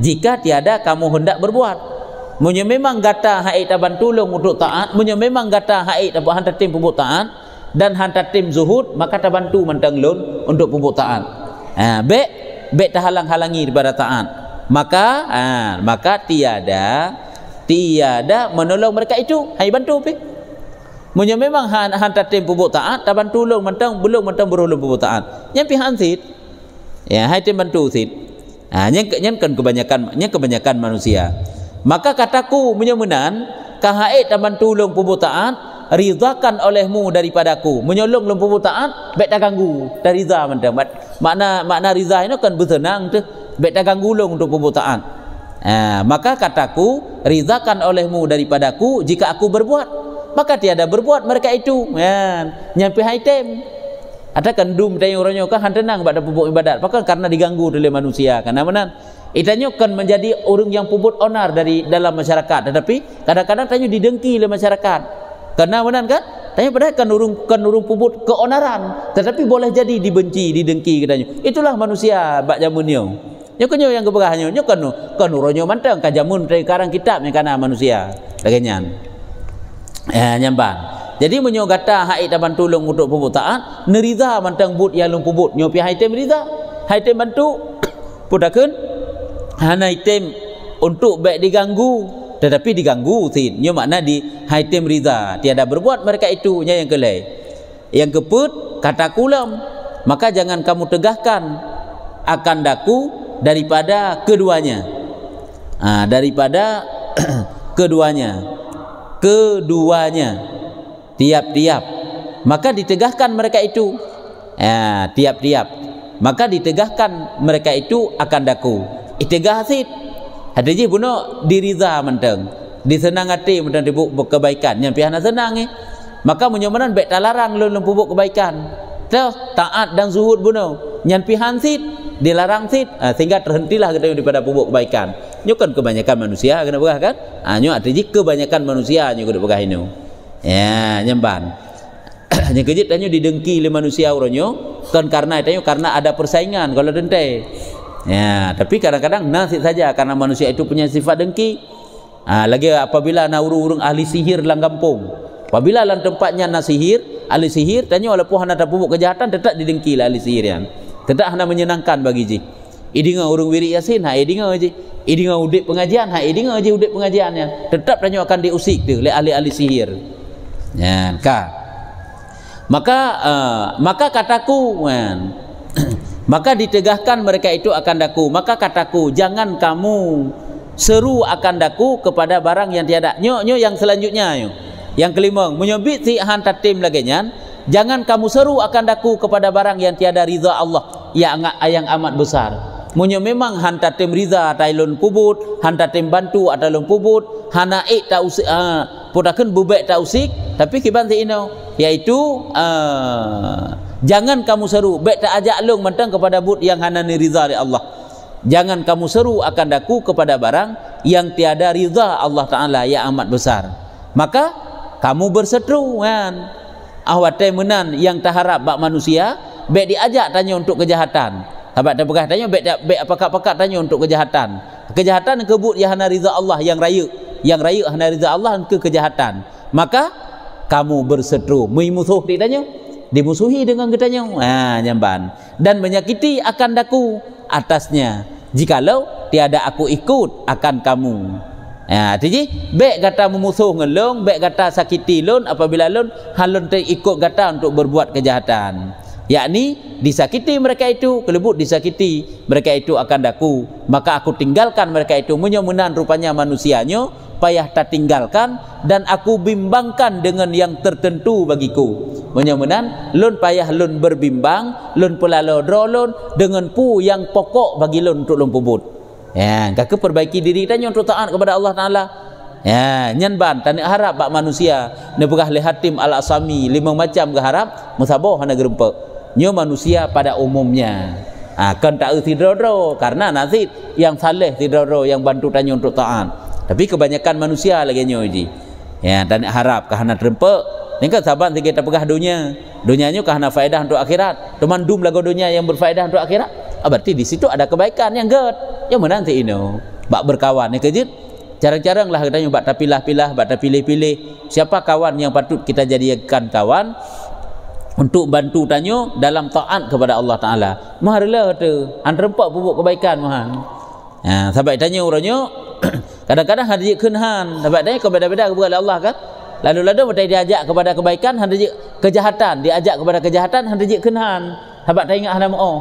jika tiada kamu hendak berbuat. Munyo memang gata hai taban tulung untuk taat, munyo memang gata hai taban hantar tim pembuat taat dan hantar tim zuhud, maka tabantu mentang lun untuk pembuat taat. Bek terhalang-halangi daripada taat. Maka tiada menolong mereka itu. Hai bantu pe. Munyo memang hantar tim pembuat taat, tabantu lun mentang belum mentang berulung pembuat taat. Yang pihan sit. Hai tim bantu sit. Yang kan kebanyakan manusia. Maka kataku menyemenan kahait taban tulung pembutaan rizakan olehmu daripadaku menyolong lem pembutaan bek tak ganggu dari riza makna riza ini kan bersenang tu bek tak ganggu long untuk pembutaan. Maka kataku rizakan olehmu daripadaku jika aku berbuat, maka tiada berbuat mereka itu. Nyampe haitem ada kan dum tanya orangnya kan hantenang pada pupuk ibadat, bahkan karena diganggu oleh manusia. Karena mana? Itanya kan menjadi orang yang puput onar dari dalam masyarakat, tetapi kadang-kadang tanya didengki oleh masyarakat. Karena mana kan? Tanya padahal kan urung puput keonaran, tetapi boleh jadi dibenci, didengki katanya. Itulah manusia bak jamunnya. Nyo kenyo yang keberahnya, nyo kan orangnya mantang ka jamun dari karang kitab yang kana manusia. Lagenyan. Nyambang. Jadi menyogata hai taban tulung untuk pembutaan neriza mantang but yang lung pubut nyo pi hai tem riza hai tem bantu pudakeun hana item untuk baik diganggu, tetapi diganggu tin nyo makna di hai tem riza tiada berbuat mereka itu nya yang kelai. Yang keput kata kulam, maka jangan kamu tegahkan akan daku daripada keduanya. Daripada keduanya tiap-tiap, maka ditegahkan mereka itu tiap-tiap. maka ditegahkan mereka itu akan daku. Itegah hasid ada je buno diriza menteng disenang hati menteng dibuk kebaikan yang pihana senang maka menyomanan baik talarang lun pubuk kebaikan taat dan zuhud buno nyan pihan sid dilarang sid sehingga terhentilah kita daripada pubuk kebaikan. Nyo kan kebanyakan manusia kena begah kan? Nyo ada je kebanyakan manusia nyo kena begah ini. Ya, nyemban. Yang kejut tanya didengki oleh manusia uronyo kan karena itu karena ada persaingan kalau dente. Ya, tapi kadang-kadang nasib saja karena manusia itu punya sifat dengki. Lagi apabila urung ahli sihir lang kampung. Apabila lang tempatnya nasihir, ahli sihir tanya walaupun hana pupuk kejahatan tetap didengki lah ahli sihir yang. Tetap hana menyenangkan bagi ji. Idinga urung wiri yasin, idinga je. Idinga udip pengajian, idinga je udip pengajiannya. Tetap tanya akan diusik tu oleh ahli-ahli sihir. Ya, maka kataku maka ditegahkan mereka itu akan daku. Maka kataku jangan kamu seru akan daku kepada barang yang tiada. Nyo yang selanjutnya yang kelima menyebut si hantar tim lagi jangan kamu seru akan daku kepada barang yang tiada ridha Allah yang amat besar. Munyo memang hantar tim ridha tailun pubut, hantar tim bantu ataulun pubut, hanaik tak usik podakeun bubek tak usik, tapi kiban ti ino yaitu jangan kamu seru baik tak ajak lung mentang kepada but yang hanani ridha dari Allah. Jangan kamu seru akan daku kepada barang yang tiada ridha Allah Taala yang amat besar. Maka kamu berseteru kan awate menan yang terharap bak manusia baik diajak tanya untuk kejahatan. Sahabat terpegah tanya baik apakah tanya untuk kejahatan. Kejahatan kebut yang hana ridha Allah yang raya hana ridha Allah ke kejahatan. Maka kamu berseteru memusuh ditanya dimusuhi dengan ketanya nyamban dan menyakiti akan daku atasnya jikalau tiada aku ikut akan kamu. Jadi baik kata memusuh ngelong baik kata sakiti lon apabila lon halon ikut kata untuk berbuat kejahatan, yakni disakiti mereka itu kelebut disakiti mereka itu akan daku, maka aku tinggalkan mereka itu menyomenan rupanya manusianya payah tak tinggalkan dan aku bimbangkan dengan yang tertentu bagiku. Menyomenan lun payah lun berbimbang lun pelalo drolon dengan pu yang pokok bagi lun untuk lun pubut. Ya, kaka perbaiki diri tanya untuk taat kepada Allah Taala. Ya, nyanban tani harap bak manusia ne begah le hatim al asami 5 macam ke harap musabah hana gerempe. Nyo manusia pada umumnya. Kan tak tidro karena nasib yang saleh tidro yang bantu tanya untuk taat. Tapi kebanyakan manusia lagi nyo ji. Ya, tani harap kahana terempe. Ningkat saban kita pegah dunyanya kahana faedah untuk akhirat. Teman dum lagu dunia yang berfaedah untuk akhirat. Berarti di situ ada kebaikan yang ged. Yang mana nanti ino bak berkawan ni kejut. Jarang-jarang lah katanya bak pilih-pilih, bak pilih-pilih siapa kawan yang patut kita jadikan kawan untuk bantu tanyo dalam taat kepada Allah Taala. Maharilah tu, han rempak pupuk kebaikan mahan. Sampai tanya orangnya kadang-kadang ada je kenhan, sampai tanya kepada-beda kepada Allah kan. Lalu-lalu mereka diajak kepada kebaikan, han je kejahatan, diajak kepada kejahatan, han je kenhan. Sampai tak ingat hana mau.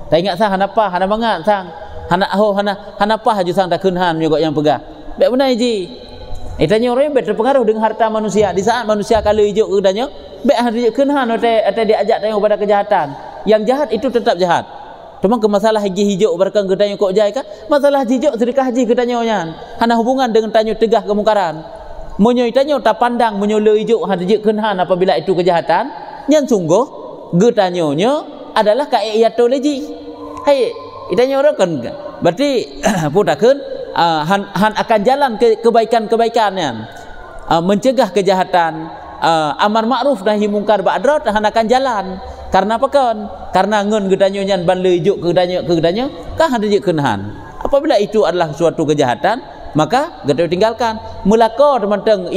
Tak ingat sang hana apa, hana bangat sang. Hana apa haju sang tak kenhan juga yang pegah. Baik benar ji. Tanya orang yang terpengaruh dengan harta manusia. Di saat manusia kalau hijau ke tanya, baik haju kenhan atau diajak tanya kepada kejahatan. Yang jahat itu tetap jahat. Cuma ke masalah haji hijau berkang ke tanya kok jai kan? Masalah hijau sedekah haji ke tanya nyan. Hana hubungan dengan tanya tegah kemungkaran. Menyo tanya tak pandang menyo le hijau haji kenhan apabila itu kejahatan. Nyan sungguh ge tanyonya adalah kaiyatul leji. Hai, itanya orang kan. Berarti putakeun han akan jalan ke kebaikan-kebaikannya. Mencegah kejahatan, amar ma'ruf nahi mungkar ba'drat han akan jalan. Karena apa kan? Karena ngun gedanyo nyan ban lejuk gedanyo kah ada je kenhan. Apabila itu adalah suatu kejahatan, maka gedanyo tinggalkan. Melaka teman-teman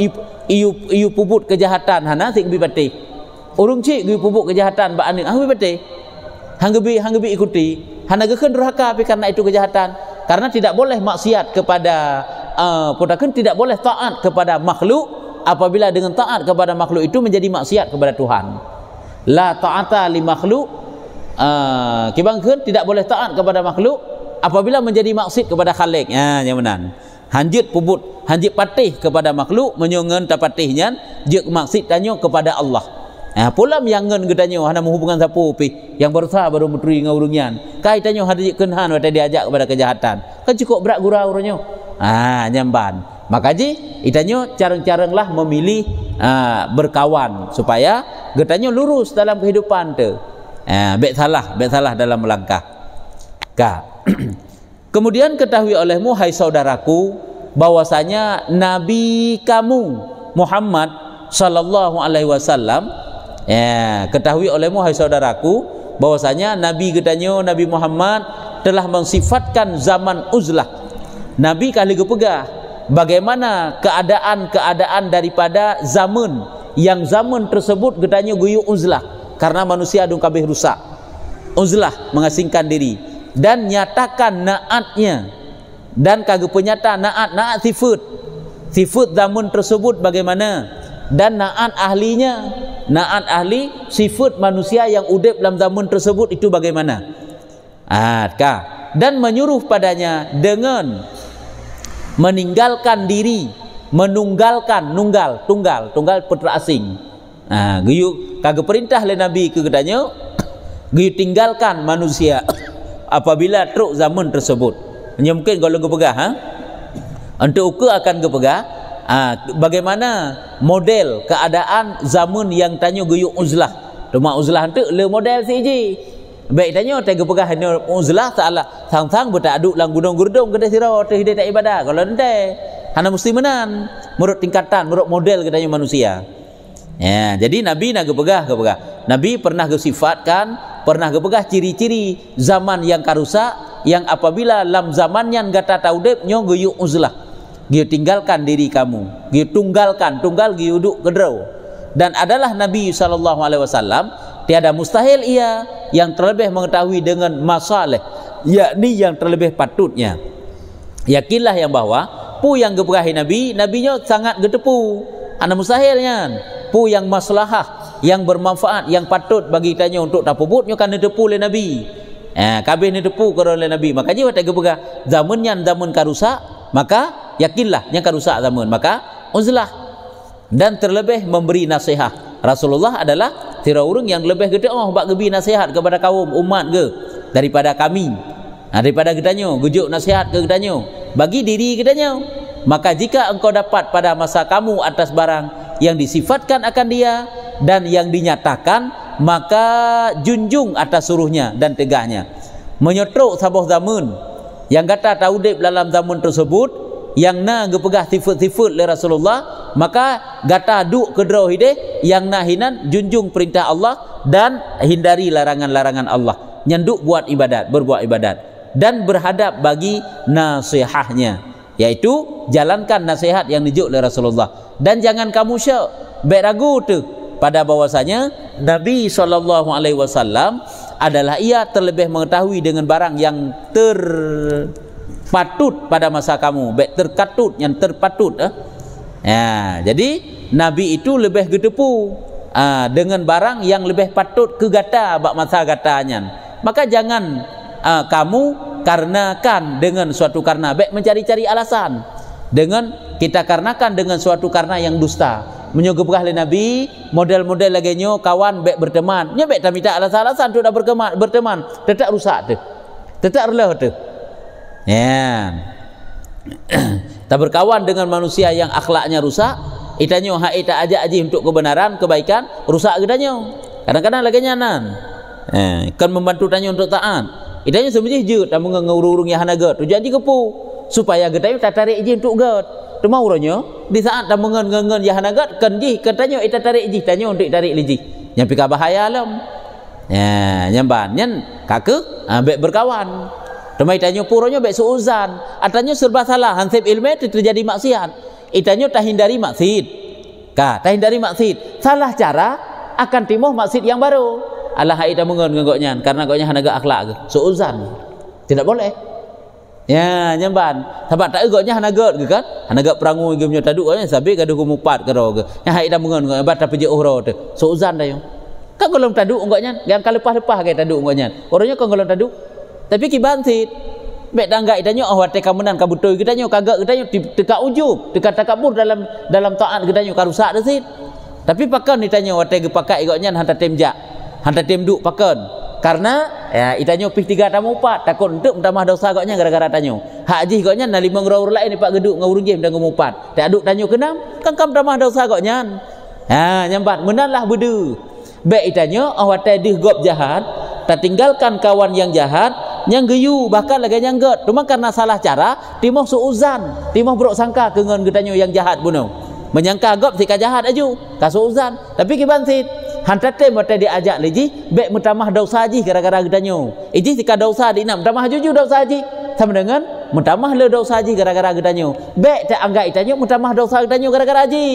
iu puput kejahatan hana sing bi pati. Urung cik gi puput kejahatan ba aning ah bi pati. Hanggebi ikuti. Hana gekeun durhaka tapi karena itu kejahatan. Karena tidak boleh maksiat kepada putakeun tidak boleh taat kepada makhluk apabila dengan taat kepada makhluk itu menjadi maksiat kepada Tuhan. La ta'ata li makhluk kibangkeun tidak boleh taat kepada makhluk apabila menjadi maksiat kepada Khalik. Yang benar. Hanjit patih kepada makhluk menyongen tapatihnya je maksiat tanyo kepada Allah. Pulam yang ngen gedanyo hana hubungan sapu pi yang berusaha baru mutri ngau urungian kai tanyo hadi kenhan wate diajak kepada kejahatan kan cukup berat gurau uronyo nyamban maka ji itanyo careng-carenglah memilih berkawan supaya gedanyo lurus dalam kehidupan tu bet salah dalam melangkah kemudian ketahui olehmu hai saudaraku bahwasanya nabi kamu Muhammad sallallahu alaihi wasallam ketahui olehmu hai saudaraku bahwasanya nabi gedanyo Nabi Muhammad telah mensifatkan zaman uzlah. Nabi kali gepegah bagaimana keadaan daripada zaman yang zaman tersebut gedanyo guyu uzlah karena manusia adung kabeh rusak. Uzlah mengasingkan diri dan nyatakan naatnya dan kagak penyata naat sifat zaman tersebut bagaimana dan naat ahli sifat manusia yang udip dalam zaman tersebut itu bagaimana dan menyuruh padanya dengan meninggalkan diri menunggalkan tunggal putra asing giyu kagak perintah oleh Nabi ke gedanyo giyu tinggalkan manusia apabila truk zaman tersebut hanya mungkin kalau gepegah untuk ukur akan gepegah bagaimana model keadaan zaman yang tanyo guyuk uzlah rumah uzlah tu le model siji baik tanyo tega pegah uzlah salah sang-sang bertakaduk lang gunung-gurdung kedai sirau teh tak ibadah kalau ente hana mesti menan menurut tingkatan menurut model kedai manusia jadi Nabi nak gepegah Nabi pernah gesifatkan pernah gepegah ciri-ciri zaman yang karusak yang apabila lam zamannya gata taudep nyo guyuk uzlah dia tinggalkan diri kamu, dia tunggal giuduk kedrau. Dan adalah Nabi SAW tiada mustahil ia yang terlebih mengetahui dengan masalah, yakni yang terlebih patutnya. Yakinlah yang bahwa pu yang geperahi Nabi-nya sangat getepu. Ana mustahilnya. Pu yang maslahah, yang bermanfaat, yang patut bagi tanya untuk tapubutnya kan getepu oleh Nabi. Kabeh ni depu oleh Nabi. Makanya waktu gepegah zamannya zaman karusak, maka yakinlah yang rusak zaman maka uzlah dan terlebih memberi nasihat. Rasulullah adalah tira urang yang lebih gede bak gebi nasihat kepada kaum umat ke daripada kami daripada gedanyo gujuk nasihat ke gedanyo bagi diri gedanyo. Maka jika engkau dapat pada masa kamu atas barang yang disifatkan akan dia dan yang dinyatakan maka junjung atas suruhnya dan tegahnya menyetruk sabah zaman yang kata taudib dalam zaman tersebut yang na gepegah sifat-sifat le Rasulullah maka gata duk kedrau hideh yang nahinan junjung perintah Allah dan hindari larangan-larangan Allah nyanduk berbuat ibadat dan berhadap bagi nasihatnya yaitu jalankan nasihat yang dijuk oleh Rasulullah dan jangan kamu syak ragu tu pada bahwasanya Nabi SAW adalah ia terlebih mengetahui dengan barang yang patut pada masa kamu terkatut yang terpatut jadi Nabi itu lebih gedepu dengan barang yang lebih patut kegata bak masa gatanya maka jangan kamu karenakan dengan suatu karena mencari-cari alasan dengan kita karenakan dengan suatu karena yang dusta menyogepegah oleh Nabi model-model lagi nyo kawan berteman nya tak minta alasan-alasan tu dah berteman tetap rusak tu tetap relah tu tak berkawan dengan manusia yang akhlaknya rusak itanyo hak ita ajak aji untuk kebenaran kebaikan rusak gedanyo kadang-kadang lagi nyanan kan membantu tanyo untuk taat itanyo sebenarnya je tak mengurung yang hanagat tu jadi kepu supaya gedanyo tak tarik aji untuk get tu mau ronyo di saat tak mengen yang hanagat kan ji katanya ita tarik aji tanyo untuk tarik liji nyampi ka bahaya alam nyamban nyen kake berkawan Temai tanya puronya baik seuzan, atanya serba salah. Hansip ilmu itu terjadi maksiat. Itanya tak hindari maksiat. Tak hindari maksiat. Salah cara akan timbul maksiat yang baru. Allah ita mengon ngogoknya karena goknya hanaga akhlak ke. Seuzan. Tidak boleh. Ya, nyamban. Sebab tak goknya hanaga ke kan? Hanaga perangu gemnya taduk goknya sabi gaduh kumupat ke ro ke. Ya ita mengon ngogok bat tapi je uhro tu. Seuzan dah yo. Kan golong taduk ngoknya, yang kalepas-lepas ke taduk ngoknya. Orangnya kan golong taduk. Tapi kibantit baik tangga itanya wate kamenan kabutoi kitanya kagak kitanya dekat ujub dekat takabur dalam taat kitanya karusak desit Tapi pakon ditanya watai ge pakai igotnya hantar temjak. Hantar temduk pakon. Karena ya itanya pih 3 tamu 4 takut untuk mentambah dosa agaknya gara-gara tanya. Hak haji agaknya na 5 ngurau lain ni pak geduk ngurung game dan ngumum 4. Tak aduk tanya kenam kan kam tambah dosa agaknya. Ha nyambat menanlah bedu. Baik itanya awate dih gop jahat, tak tinggalkan kawan yang jahat, yang geyu bahkan lagi nyanggot. Cuma karena salah cara, timoh suuzan, timoh buruk sangka kengon getanyo yang jahat bunuh. Menyangka gop tika jahat aju, ka suuzan. Tapi kibansit hantate mate diajak liji, baik mentamah dosa haji gara-gara getanyo. Iji tika dosa di enam, mentamah juju dosa haji. Sama dengan mentamah le dosa haji gara-gara getanyo. Baik tak anggap itanyo mentamah dosa getanyo gara-gara haji.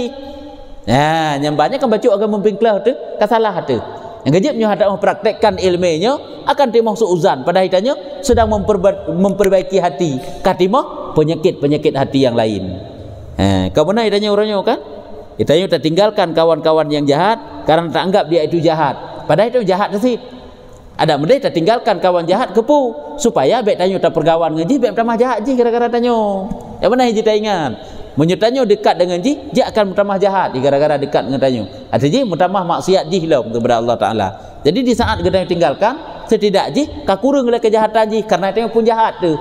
Ya, nyambatnya kan baca akan mempingklah tu, kasalah tu. Yang gejibnya hendak mempraktekkan ilmunya akan timoh suuzan pada hitanya sedang memperbaiki hati. Katimoh penyakit-penyakit hati yang lain. Kau benar hitanya orangnya kan? Hitanya tak tinggalkan kawan-kawan yang jahat karena tak anggap dia itu jahat. Padahal itu jahat sih. Ada benda tak tinggalkan kawan jahat kepu supaya baik tanya tak pergawan ngaji baik tambah jahat je gara-gara tanya. Yang mana hiji tak ingat? Menyertanya dekat dengan ji, dia akan bertambah jahat gara-gara dekat dengan tanya. Artinya bertambah maksiat ji lah kepada Allah Taala. Jadi di saat kita tinggalkan, setidak ji kakurung oleh kejahatan ji karena itu pun jahat tu.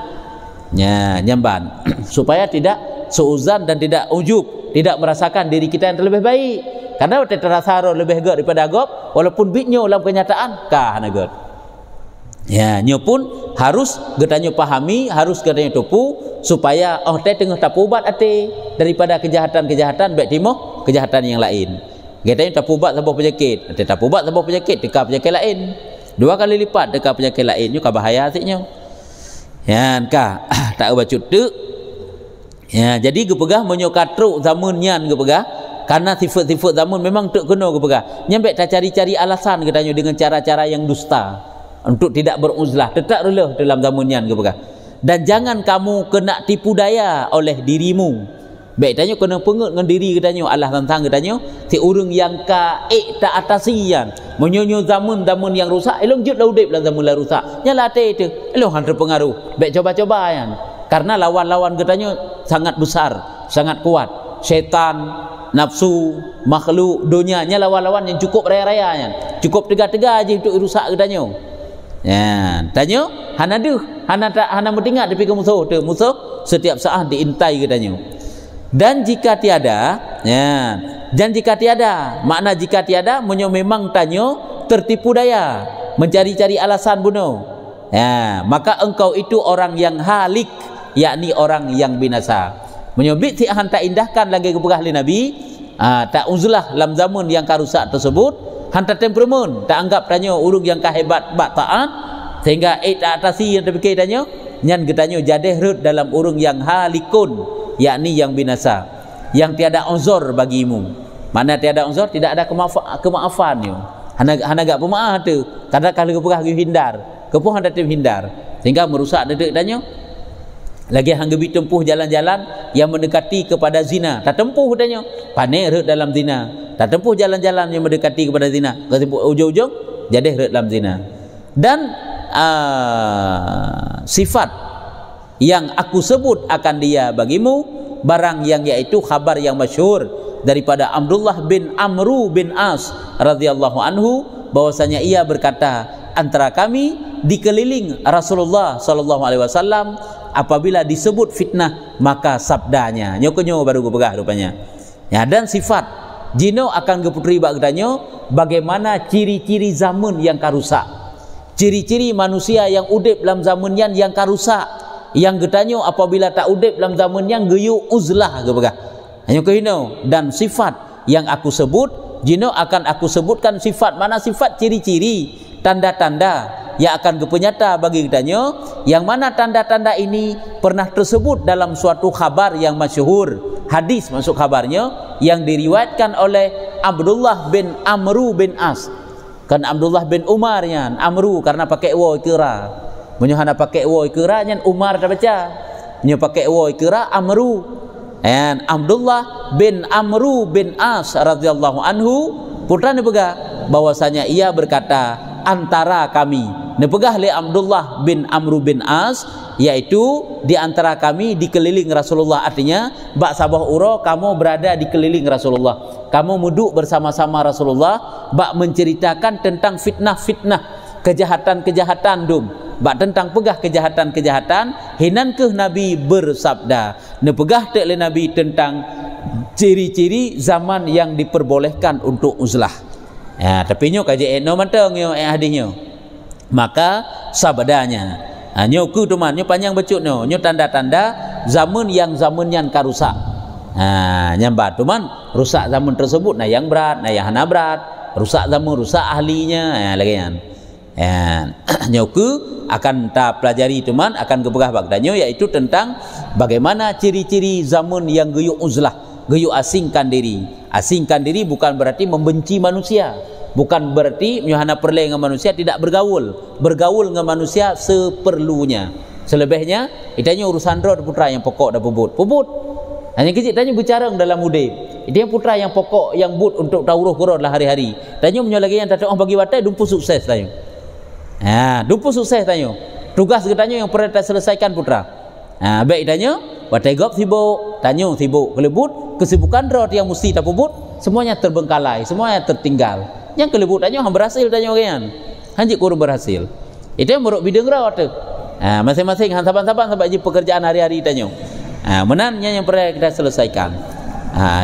Ya, nyamban supaya tidak suuzan dan tidak ujub, tidak merasakan diri kita yang terlebih baik. Karena kita terasa lebih gak daripada gop, walaupun bitnyo dalam kenyataan kah nagot. Ya, nyo pun harus getanyo pahami, harus getanyo topu supaya teh tengah tapubat ate daripada kejahatan-kejahatan baik timoh kejahatan yang lain. Getanyo tapubat sebab penyakit, ate tapubat sebab penyakit dekat penyakit lain. 2 kali lipat dekat penyakit lain nyo ka bahaya asiknyo. Ya, kah tak bacut tu. Ya, jadi gepegah menyokatruk zaman nyan gepegah karena sifat-sifat zaman memang tak kena gepegah. Nyambek tak cari-cari alasan getanyo dengan cara-cara yang dusta. Untuk tidak beruzlah, tetap relah dalam zaman yang kepegah. Dan jangan kamu kena tipu daya oleh dirimu. Baik tanya kena pengut dengan diri katanya Allah tentang katanya si urang yang ka tak atasian menyonyo zaman yang rusak elong jut laudip dalam zaman la rusak nyala te itu elong han terpengaruh baik coba-coba yan karena lawan-lawan katanya sangat besar sangat kuat syaitan nafsu makhluk dunianya lawan-lawan yang cukup raya-raya yan cukup tegak-tegak aja untuk rusak katanya. Ya, tanya hana mendengar tapi ke musuh tu musuh setiap saat diintai katanya. Dan jika tiada, ya, dan jika tiada, makna jika tiada memang tanya tertipu daya, mencari-cari alasan bunuh. Ya, maka engkau itu orang yang halik, yakni orang yang binasa. Menyebut si ahan tak indahkan lagi keberkah Nabi, tak uzlah dalam zaman yang karusak tersebut. Hantar temperamen tak anggap tanya urung yang kahebat bak taat sehingga tak atasi yang terfikir tanya nyan getanya jadeh rut dalam urung yang halikun yakni yang binasa yang tiada uzur bagimu. Mana tiada uzur tidak ada kemaafan yo. Hana gak pemaaf tu kadang kalau keperah hindar kepuh hantar tim hindar sehingga merusak dedek tanya lagi hanggebi tempuh jalan-jalan yang mendekati kepada zina tak tempuh tanya panik rut dalam zina tak tempuh jalan-jalan yang mendekati kepada zina ujung-ujung jadi rut dalam zina. Dan sifat yang aku sebut akan dia bagimu barang yang yaitu khabar yang masyhur daripada Abdullah bin Amru bin As radhiyallahu anhu bahwasanya ia berkata antara kami dikeliling Rasulullah sallallahu alaihi wasallam apabila disebut fitnah maka sabdanya nyokonyo baru gepegah rupanya ya. Dan sifat jino akan geputri bagdanyo bagaimana ciri-ciri zaman yang karusak, ciri-ciri manusia yang udip dalam zaman yang karusak yang getanyo apabila tak udip dalam zaman yang geyu uzlah gepegah nyokohino. Dan sifat yang aku sebut jino akan aku sebutkan sifat mana sifat ciri-ciri tanda-tanda yang akan kepenyata bagi kitanya yang mana tanda-tanda ini pernah tersebut dalam suatu khabar yang masyhur hadis masuk khabarnya yang diriwayatkan oleh Abdullah bin Amru bin As kan Abdullah bin Umar yan Amru karena pakai wa kira menyohana pakai wa kira yan Umar dah baca nyo pakai wa kira Amru and Abdullah bin Amru bin As radhiyallahu anhu putra ni bega bahwasanya ia berkata antara kami Nepegah le Abdullah bin Amr bin As, yaitu di antara kami dikeliling Rasulullah. Artinya bak sabah uro kamu berada dikeliling Rasulullah, kamu duduk bersama-sama Rasulullah, bak menceritakan tentang fitnah-fitnah, kejahatan-kejahatan dum, bak tentang pegah kejahatan-kejahatan. Hinan ke Nabi bersabda, nepegah te le Nabi tentang ciri-ciri zaman yang diperbolehkan untuk uzlah. Ya, tapi nyo kaji eno manteng nyo hadisnya. Maka sabadanya, nyo ku teman nyo panjang becut nyo tanda-tanda zaman yang zamannya karusak. Nyambat teman rusak zaman tersebut, nah yang berat, nah yang hana berat, rusak zaman, rusak ahlinya, lagi kan. Nyoku akan ta pelajari teman, akan kebegah bagdanyo, yaitu tentang bagaimana ciri-ciri zaman yang guyuk uzlah, guyuk asingkan diri. Asingkan diri bukan berarti membenci manusia, bukan berarti hana perle dengan manusia, tidak bergaul, bergaul dengan manusia seperlunya. Selebihnya itanya urusan roh putra yang pokok dah pubut hanya kecil tanya bicara dalam udip. Itu yang putra yang pokok yang but untuk tauruh kurod lah hari-hari. Tanya lagi yang tak bagi watai dumpu sukses tanya. Dumpu sukses tanya. Tugas ketanya yang pernah selesaikan putra. Baik tanya, watai gop sibuk, tanya sibuk. Kelebut kesibukan roh yang mesti tak pubut, semuanya terbengkalai, semuanya tertinggal. Yang kelebut tanya yang berhasil tanya orang. Hanjik kurang berhasil. Itu yang meruk bidang roh tu. Masing-masing saban-saban sampai pekerjaan hari-hari tanya. Menannya yang pernah kita selesaikan.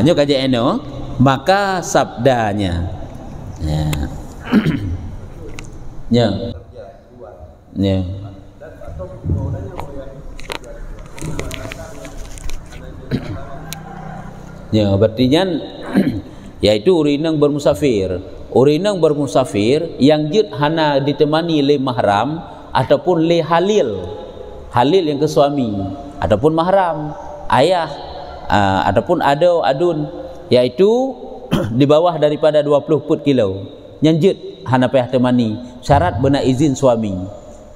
Nyo kaji eno, maka sabdanya. Berartinya yaitu urinang bermusafir. Urinang bermusafir yang jid hana ditemani le mahram ataupun le halil. Halil yang ke suami ataupun mahram, ayah, ataupun adun, yaitu di bawah daripada 20 put kilo. Nyanjut hana payah temani, syarat benar izin suami.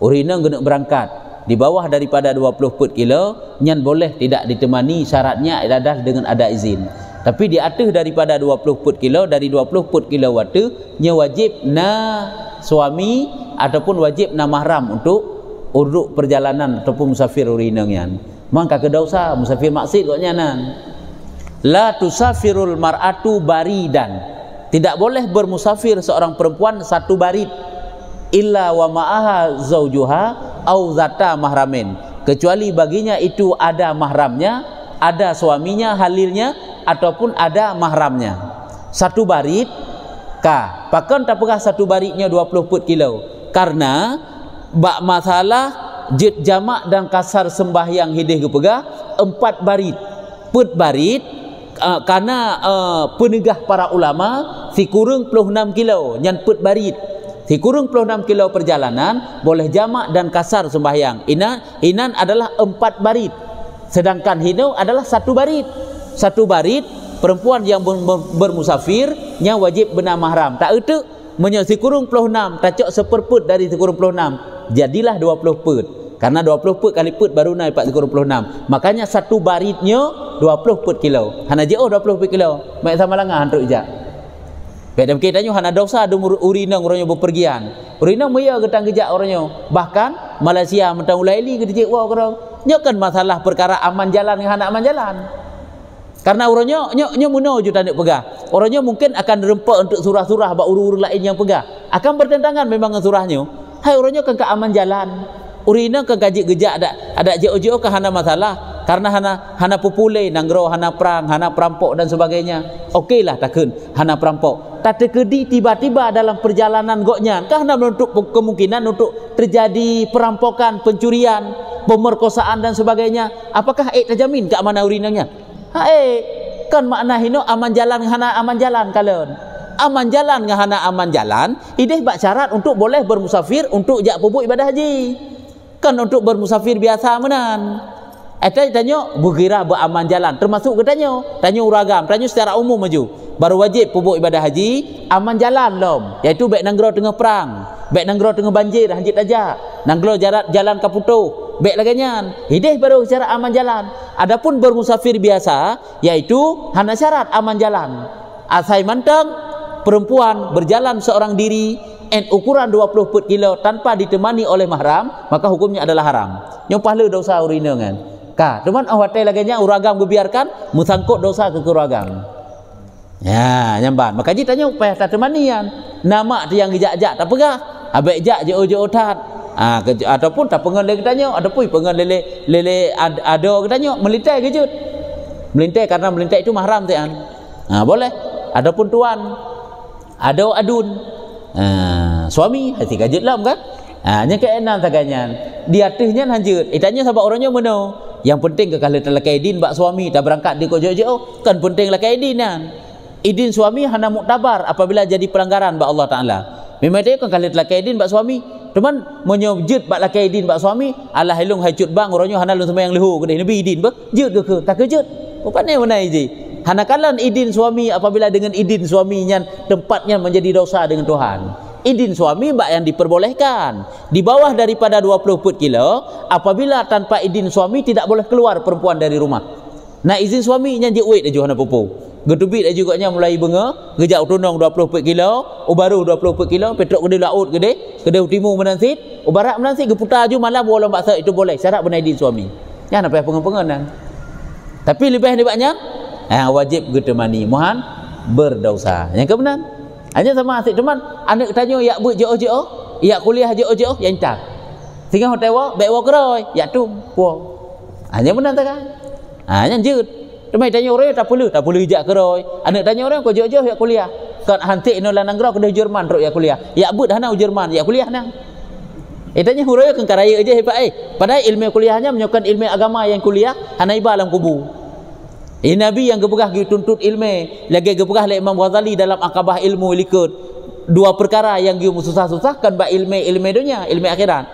Urina kena berangkat di bawah daripada 20 put kilo, nyan boleh tidak ditemani, syaratnya adalah dengan ada izin. Tapi di atas daripada 20 put kilo, dari 20 put kilo waktu, nya wajib na suami ataupun wajib na mahram untuk uruk perjalanan ataupun musafir urinang yan. Maka kedosa musafir maksud koknya nan. La tusafirul mar'atu baridan. Tidak boleh bermusafir seorang perempuan satu barid illa wa ma'aha zaujuha au zata mahramin, kecuali baginya itu ada mahramnya, ada suaminya halilnya ataupun ada mahramnya. Satu barid ka pakan tak pegah satu baridnya 20 put kilo, karena bak masalah jid jamak dan kasar sembahyang hidih kepegah 4 barid put barid. Karena penegah para ulama si kurung 26 kilo nyan put barid, si kurung 26 kilo perjalanan boleh jamak dan kasar sembahyang. Inan adalah 4 barid, sedangkan hinu adalah satu barid. Satu barid perempuan yang bermusafir nya wajib benar mahram. Tak itu menyo si kurung 26 tacok seperput dari si kurung 26 jadilah 20 put. Karena 20 put kali put baru naik 426. Makanya satu baridnya 20 put kilo. Hana jauh 20 put kilo. Mak sama langah hantuk ijak. Pada kitanya hana dosa ada urinang orangnya berpergian. Urinang maya getang kejak orangnya. Bahkan Malaysia mentang ulaili ke dijek wah orang. Nya kan masalah perkara aman jalan dengan hana aman jalan. Karena orangnya nya menuju tanduk pegah. Orangnya mungkin akan rempak untuk surah-surah bak uru-uru lain yang pegah. Akan bertentangan memang dengan surahnya. Hai orangnya kan ke aman jalan. Urina ke gaji gejak ada jauh-jauh ke hana masalah, karena hana populai nanggro, hana perang, hana perampok dan sebagainya. Okeylah takun hana perampok. Tapi kedi tiba-tiba dalam perjalanan goknya karena menutup kemungkinan untuk terjadi perampokan, pencurian, pemerkosaan dan sebagainya. Apakah terjamin keamanan urinanya? Kan makna hino aman jalan hana aman jalan kalian. Aman jalan dengan hana aman jalan, ideh bak syarat untuk boleh bermusafir untuk jak pupuk ibadah haji. Kan untuk bermusafir biasa menan. Tanya berkira beraman jalan termasuk ke tanya uragam, tanya secara umum maju. Baru wajib pupuk ibadah haji aman jalan lom, iaitu baik nanggro tengah perang, baik nanggro tengah banjir hanjit aja, nanggro jalan kaputuh, baik laginya. Hidih baru secara aman jalan. Adapun bermusafir biasa iaitu hana syarat aman jalan. Asai mantang perempuan berjalan seorang diri and ukuran 20 put kilo tanpa ditemani oleh mahram, maka hukumnya adalah haram. Yang pahala dosa urina kan. Cuman hotel lagi uragam biarkan musangkut dosa ke uragam. Ya, nyamban. Maka dia tanya upaya tak temanian. Nama dia yang gejak-jak tak pegah. Abek jak je ojo otat. Ataupun tak pengen lagi tanya, ataupun pengen lele ada ke tanya, melintai kejut. Melintai karena melintai itu mahram tian. Boleh. Adapun tuan ada adun. Suami hati kejut lah kan. Nya keenam taganyan. Dia tihnya hanjut. Tanya sahabat orangnya mana? Yang penting ke kalau telah kaidin bak suami dah berangkat di kojo-jo kan penting lah kaidin kan. Idin suami hana muktabar apabila jadi pelanggaran bak Allah Taala. Memang dia kan kalau telah kaidin bak suami, cuman menyujud bak lakaidin bak suami, Allah hilung hacut bang orangnya hana lung sembahyang lehu kedai nabi idin bah, jud ke tak kejut. Rupanya mana je? Hana kalan idin suami apabila dengan idin suaminya tempatnya menjadi dosa dengan Tuhan. Idin suami bak yang diperbolehkan di bawah daripada 20 put kilo apabila tanpa idin suami tidak boleh keluar perempuan dari rumah. Nah izin suami nya je wait aja hana popo. Gedubit dah juga mulai benga, gejak tunong 20 put kilo, baru 20 put kilo, petrok gede laut gede, gede timur menansit, barat menansit geputar je malam bola baksa itu boleh. Syarat benar idin suami. Ya nak payah pengen-pengenan. Tapi lebih banyak wajib getemani mohon berdosa. Yang kebenar. Hanya sama asyik teman, anak tanya yak buat jo-jo, yak kuliah jo-jo, yang tak. Sehingga hotel baik keroi, yak tum, puang. Hanya benar tak kan? Hanya jut. Temai tanya orang tak perlu hijak keroi. Anak tanya orang kau jo-jo yak kuliah. Kan hantik ino lananggrau ke Jerman rok yak kuliah. Yak but hana Jerman, yak kuliah nang. Tanya huraya kan karaya aja hebat Padahal ilmu kuliahnya menyokong ilmu agama yang kuliah hana iba alam kubu. Nabi yang gebegah tuntut ilmu, lagi gebegah le Imam Ghazali dalam akabah ilmu likut. Dua perkara yang gium susah-susahkan ba ilmu dunia, ilmu akhirat.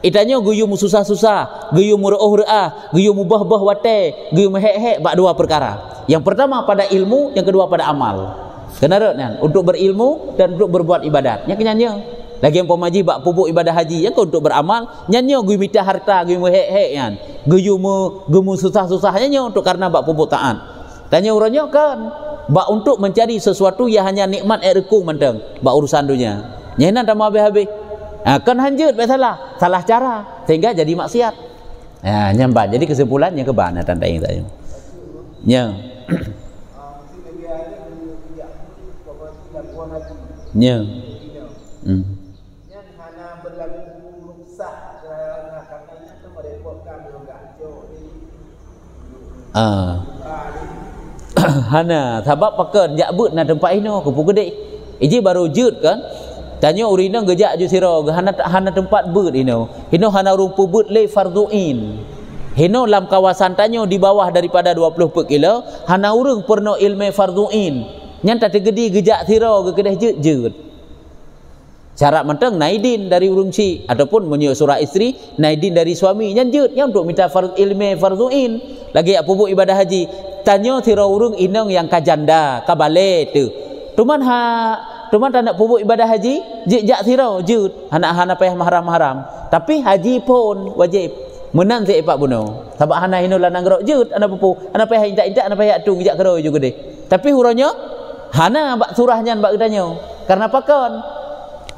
Itanya gium susah-susah, gium murah-murah, gium mubah-bah wate, gium hek-hek ba dua perkara. Yang pertama pada ilmu, yang kedua pada amal. Kenapa? Untuk berilmu dan untuk berbuat ibadat. Yang kenyanya. Lagi yang pemaji bak pupuk ibadah haji yang untuk beramal nyanyo gue minta harta gue hek-hek kan gue susah-susahnya untuk karena bak pupuk taat. Tanya orangnya kan bak untuk mencari sesuatu yang hanya nikmat rekung menteng bak urusan dunia. Nyenan tak mau habis-habis. Kan hanjut salah cara sehingga jadi maksiat. Nyambat. Jadi kesimpulannya kebana tanda yang tadi. Nya. Nya. Hana sebab pakai jak but na tempat ino ke gede. Iji baru jut kan. Tanya urina gejak ju sira hana tempat but ino. Ino hana rumpu but le farduin. Hino dalam kawasan tanyo di bawah daripada 20 put kilo hana urang perno ilmu farduin. Nyanta tegedi gejak sira ke kedeh jut. Syarat menteng naidin dari urungsi ataupun menyo surah isteri naidin dari suami nyanjut yang untuk minta ilmu farduin lagi apa buat ibadah haji tanya sira urung inang yang kajanda kabale tu tuman tak nak pupuk ibadah haji jak sira jut hana payah mahram tapi haji pun wajib menan se pak buno sebab hana hino lanang grok jut ana pupu ana payah intak ana payah tu jak keroi juga deh tapi huranya hana bak surahnya bak tanya karena pakon.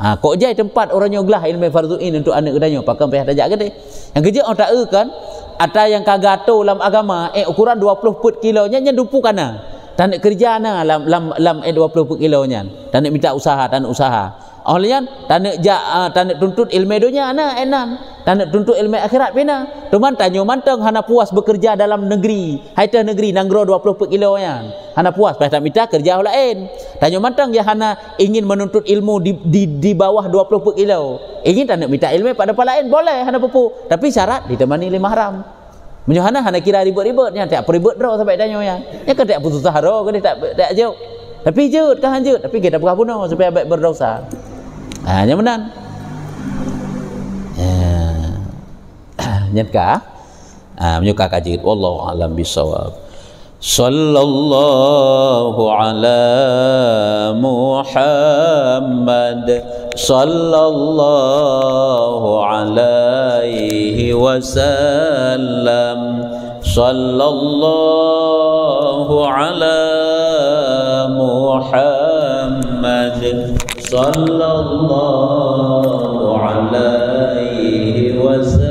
Kok jai tempat orangnya gelah ilmu farduin untuk anak kedanya pakai payah dajak gede. Yang kerja orang tak kan ada yang kagato dalam agama ukuran 20 put kilonya nya dumpu kana. Tak nak kerja na lam 20 put kilonya. Tak nak minta usaha, tak nak usaha. Olehnya tak nak tuntut ilmu dunia ana enan. Tak nak tuntut ilmu akhirat pina. Tuman tanyo manteng hana puas bekerja dalam negeri. Haita negeri nanggro 20 put kilonya. Hana puas payah tak minta kerja lain. Tanyo manteng ya hana ingin menuntut ilmu di bawah 20 put kilo. Ingin tak nak minta ilmu pada lain boleh hana pupu. Tapi syarat ditemani oleh mahram. Menyohana hana kira ribet-ribetnya tak ribet ro sampai tanyo ya. Ya kan tak susah ro ke tak jauh. Tapi jut kan hanjut tapi kita bukan bunuh supaya baik berdosa. Yang benar. Nyaka menyuka kajit wallahu alam bisawab. Sallallahu ala Muhammad sallallahu alaihi wasallam sallallahu ala Muhammad Muhammad sallallahu alaihi wasallam.